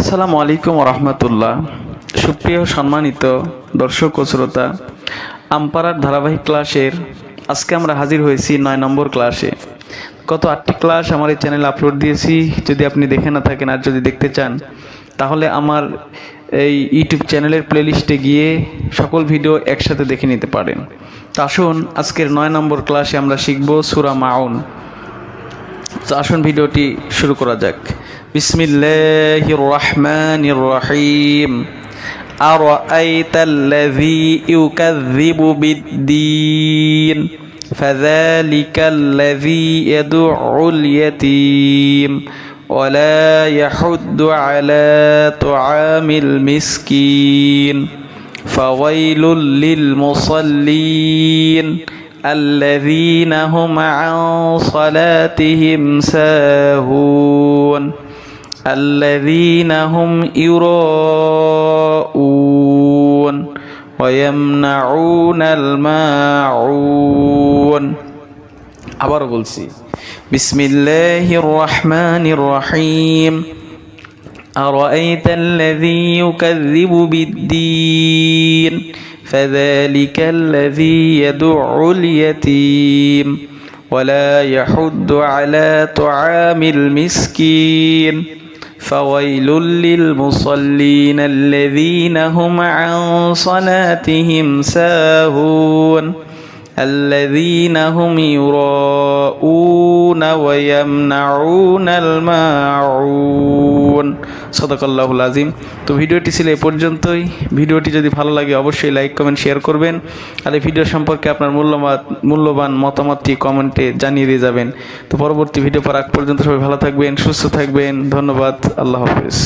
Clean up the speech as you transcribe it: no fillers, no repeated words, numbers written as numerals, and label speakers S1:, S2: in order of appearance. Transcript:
S1: আসসালামু আলাইকুম ওয়া রাহমাতুল্লাহ। সুপ্রিয় সম্মানিত দর্শক ও শ্রোতা, আমপারার ধারাবাহিক ক্লাসের আজকে আমরা হাজির হয়েছি 9 নম্বর ক্লাসে। গত 8টি ক্লাস আমার এই চ্যানেলে আপলোড দিয়েছি। যদি আপনি দেখে না থাকেন আর যদি দেখতে চান তাহলে আমার এই ইউটিউব চ্যানেলের প্লেলিস্টে গিয়ে সকল ভিডিও একসাথে দেখে নিতে পারেন। তো আসুন আজকের 9 নম্বর ক্লাসে আমরা শিখব সূরা মাউন। তো আসুন ভিডিওটি শুরু করা যাক। বিসমিল্লাহির রহমানির রহিম। আরাআইতাল্লাযী ইউকাযযিবু বিদ্দীন ফাযালিকাল্লাযী ইয়াদউল ইয়াতীম ওয়ালা ইয়াহুদ্দু আলা তুআমিল মিসকিন ফাওয়াইলুল লিল মুসাল্লিন الذين هم عن صلاتهم ساهون الذين هم يراءون ويمنعون الماعون আবার বলছি বিসমিল্লাহির রহমানির রহিম أرأيت الذي يكذب بالدين فذلك الذي يدع اليتيم ولا يحض على طعام المسكين فويل للمصلين الذين هم عن صلاتهم ساهون الذين هم يراءون ويمنعون الماعون সাদাকাল্লাহুল আযীম। তো ভিডিওটি ছিল এই পর্যন্তই। ভিডিওটি যদি ভালো লাগে অবশ্যই লাইক কমেন্ট শেয়ার করবেন, আর এই ভিডিও সম্পর্কে আপনার মূল্যবান মতামতটি কমেন্টে জানিয়ে দিয়ে যাবেন। তো পরবর্তী ভিডিও পাওয়ার আগ পর্যন্ত সবাই ভালো থাকবেন, সুস্থ থাকবেন। ধন্যবাদ। আল্লাহ হাফেজ।